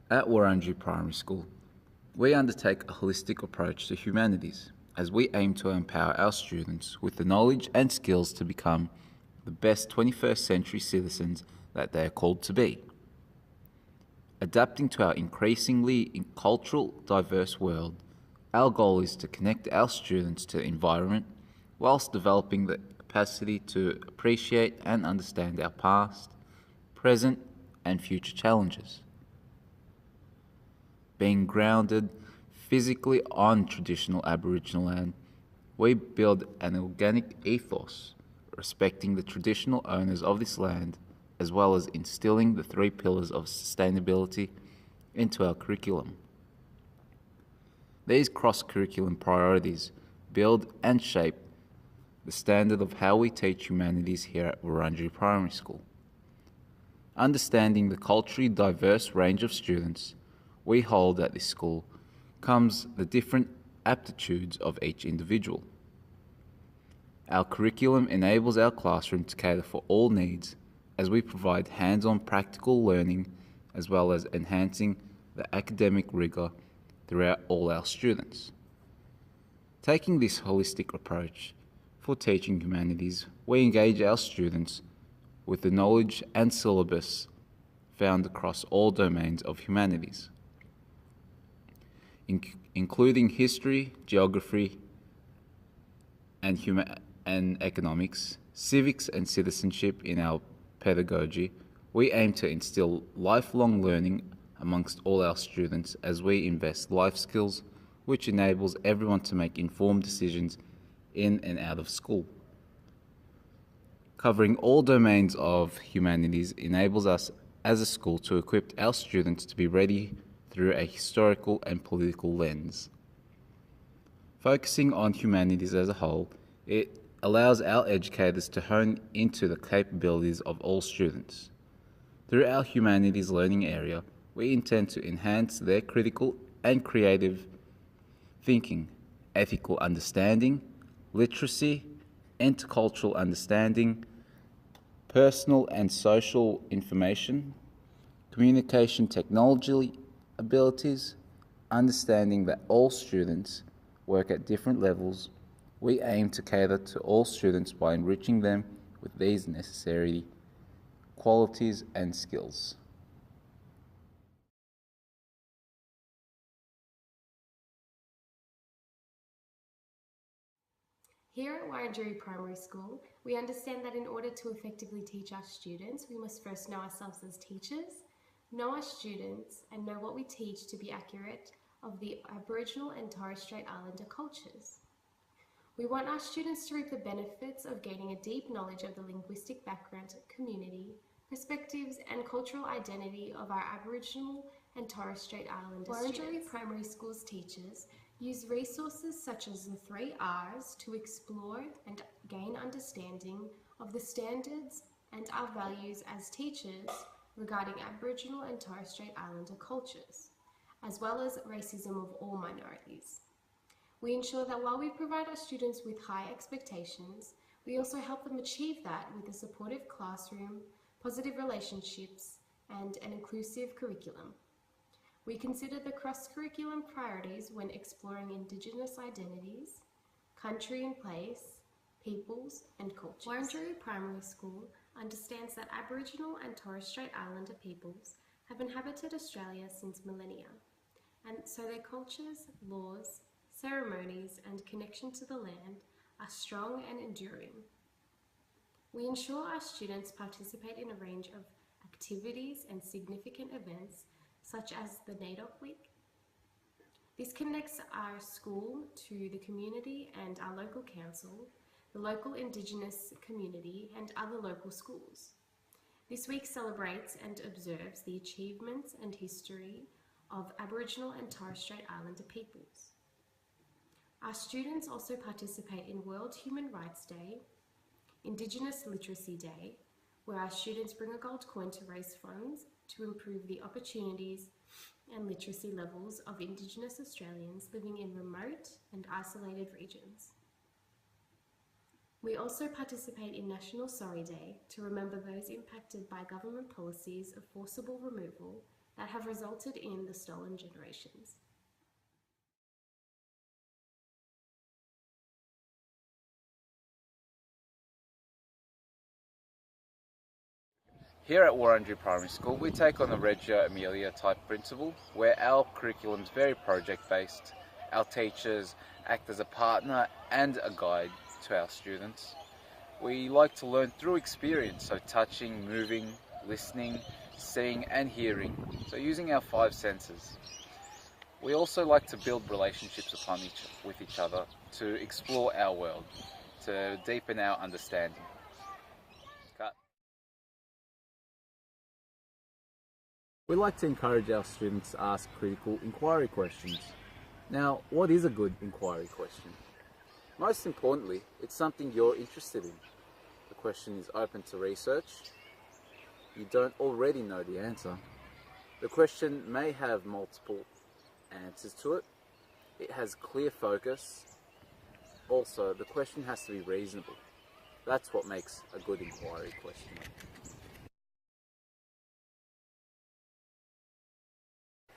At Wurundjeri Primary School, we undertake a holistic approach to humanities as we aim to empower our students with the knowledge and skills to become the best 21st century citizens that they are called to be. Adapting to our increasingly cultural, diverse world, our goal is to connect our students to the environment whilst developing the capacity to appreciate and understand our past, present, and future challenges. Being grounded physically on traditional Aboriginal land, we build an organic ethos, respecting the traditional owners of this land, as well as instilling the 3 pillars of sustainability into our curriculum. These cross-curriculum priorities build and shape the standard of how we teach humanities here at Wurundjeri Primary School. Understanding the culturally diverse range of students we hold at this school comes the different aptitudes of each individual. Our curriculum enables our classroom to cater for all needs as we provide hands-on practical learning as well as enhancing the academic rigour throughout all our students. Taking this holistic approach for teaching humanities, we engage our students with the knowledge and syllabus found across all domains of humanities, including history, geography, and economics, civics and citizenship in our pedagogy. We aim to instill lifelong learning amongst all our students as we invest life skills, which enables everyone to make informed decisions in and out of school. Covering all domains of humanities enables us as a school to equip our students to be ready through a historical and political lens. Focusing on humanities as a whole, it allows our educators to hone into the capabilities of all students. Through our humanities learning area, we intend to enhance their critical and creative thinking, ethical understanding, literacy, intercultural understanding, personal and social information, communication technology abilities, understanding that all students work at different levels. We aim to cater to all students by enriching them with these necessary qualities and skills. Here at Wurundjeri Primary School, we understand that in order to effectively teach our students, we must first know ourselves as teachers, know our students, and know what we teach to be accurate of the Aboriginal and Torres Strait Islander cultures. We want our students to reap the benefits of gaining a deep knowledge of the linguistic background, community, perspectives, and cultural identity of our Aboriginal and Torres Strait Islander students. Wurundjeri Primary School's teachers use resources such as the 3 R's to explore and gain understanding of the standards and our values as teachers regarding Aboriginal and Torres Strait Islander cultures, as well as racism of all minorities. We ensure that while we provide our students with high expectations, we also help them achieve that with a supportive classroom, positive relationships, and an inclusive curriculum. We consider the cross-curriculum priorities when exploring Indigenous identities, country and place, peoples, and cultures. Wurundjeri Primary School understands that Aboriginal and Torres Strait Islander peoples have inhabited Australia since millennia, and so their cultures, laws, ceremonies, and connection to the land are strong and enduring. We ensure our students participate in a range of activities and significant events such as the NAIDOC Week. This connects our school to the community and our local council, the local Indigenous community, and other local schools. This week celebrates and observes the achievements and history of Aboriginal and Torres Strait Islander peoples. Our students also participate in World Human Rights Day, Indigenous Literacy Day, where our students bring a gold coin to raise funds to improve the opportunities and literacy levels of Indigenous Australians living in remote and isolated regions. We also participate in National Sorry Day to remember those impacted by government policies of forcible removal that have resulted in the stolen generations. Here at Warrundry Primary School, we take on the Reggio Emilia type principle, where our curriculum is very project-based. Our teachers act as a partner and a guide to our students. We like to learn through experience, so touching, moving, listening, seeing and hearing, so using our 5 senses. We also like to build relationships with each other, to explore our world, to deepen our understanding. Cut. We like to encourage our students to ask critical inquiry questions. Now, what is a good inquiry question? Most importantly, it's something you're interested in. The question is open to research. You don't already know the answer. The question may have multiple answers to it. It has clear focus. Also, the question has to be reasonable. That's what makes a good inquiry question.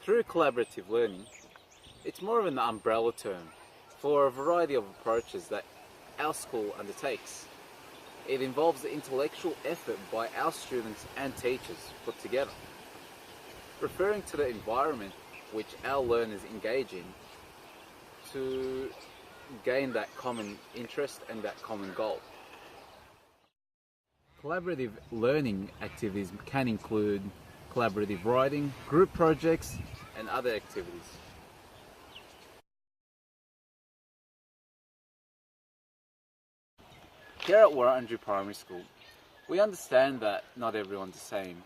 Through collaborative learning, it's more of an umbrella term for a variety of approaches that our school undertakes. It involves the intellectual effort by our students and teachers put together, referring to the environment which our learners engage in to gain that common interest and that common goal. Collaborative learning activities can include collaborative writing, group projects, and other activities. Here at Warrundry Primary School, we understand that not everyone's the same.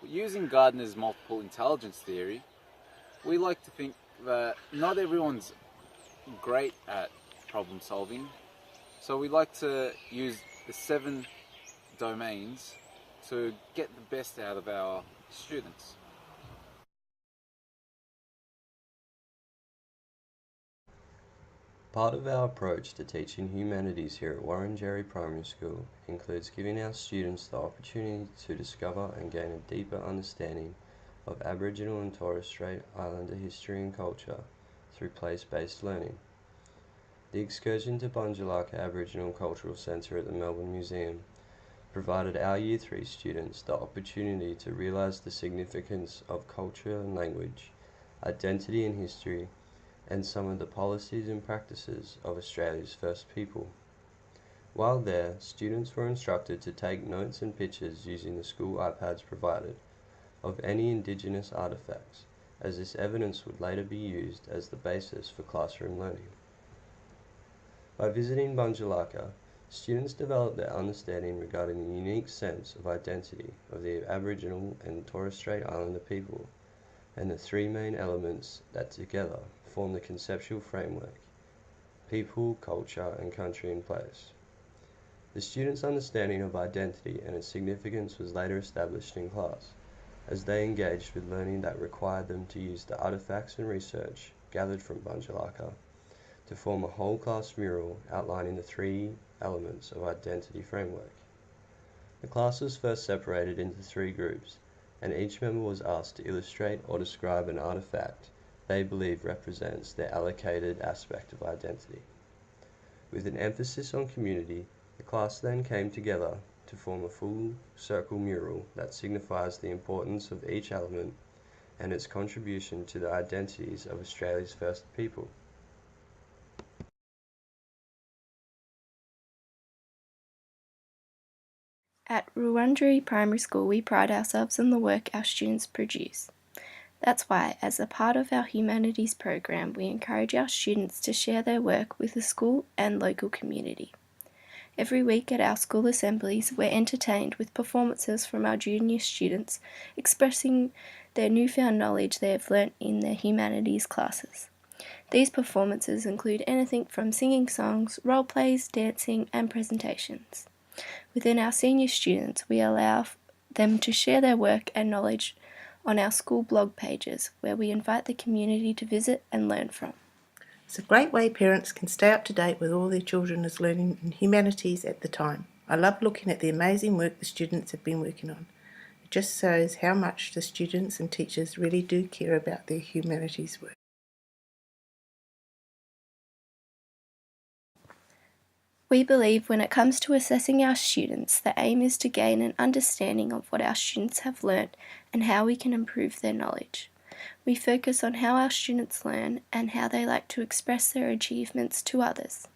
Using Gardner's multiple intelligence theory, we like to think that not everyone's great at problem solving, so we like to use the 7 domains to get the best out of our students. Part of our approach to teaching humanities here at Warrundry Primary School includes giving our students the opportunity to discover and gain a deeper understanding of Aboriginal and Torres Strait Islander history and culture through place-based learning. The excursion to Bundjalaka Aboriginal Cultural Centre at the Melbourne Museum provided our Year 3 students the opportunity to realise the significance of culture and language, identity and history, and some of the policies and practices of Australia's First People. While there, students were instructed to take notes and pictures using the school iPads provided of any Indigenous artefacts, as this evidence would later be used as the basis for classroom learning. By visiting Bundjalaka, students developed their understanding regarding the unique sense of identity of the Aboriginal and Torres Strait Islander people, and the 3 main elements that together form the conceptual framework: people, culture, and country in place. The students' understanding of identity and its significance was later established in class, as they engaged with learning that required them to use the artifacts and research gathered from Bundjalaka to form a whole class mural outlining the 3 elements of identity framework. The class was first separated into 3 groups, and each member was asked to illustrate or describe an artifact they believe represents their allocated aspect of identity. With an emphasis on community, the class then came together to form a full circle mural that signifies the importance of each element and its contribution to the identities of Australia's First People. At Ruwundri Primary School, we pride ourselves on the work our students produce. That's why, as a part of our Humanities program, we encourage our students to share their work with the school and local community. Every week at our school assemblies, we're entertained with performances from our junior students expressing their newfound knowledge they have learnt in their Humanities classes. These performances include anything from singing songs, role plays, dancing, and presentations. Within our senior students, we allow them to share their work and knowledge on our school blog pages, where we invite the community to visit and learn from. It's a great way parents can stay up to date with all their children is learning in humanities at the time. I love looking at the amazing work the students have been working on. It just shows how much the students and teachers really do care about their humanities work. We believe when it comes to assessing our students, the aim is to gain an understanding of what our students have learnt and how we can improve their knowledge. We focus on how our students learn and how they like to express their achievements to others.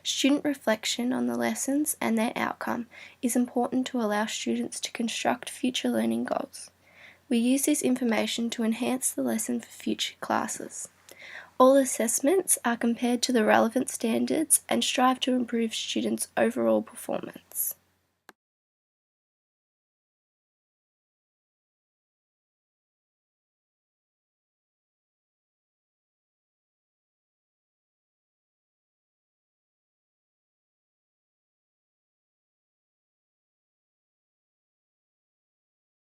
Student reflection on the lessons and their outcome is important to allow students to construct future learning goals. We use this information to enhance the lesson for future classes. All assessments are compared to the relevant standards and strive to improve students' overall performance.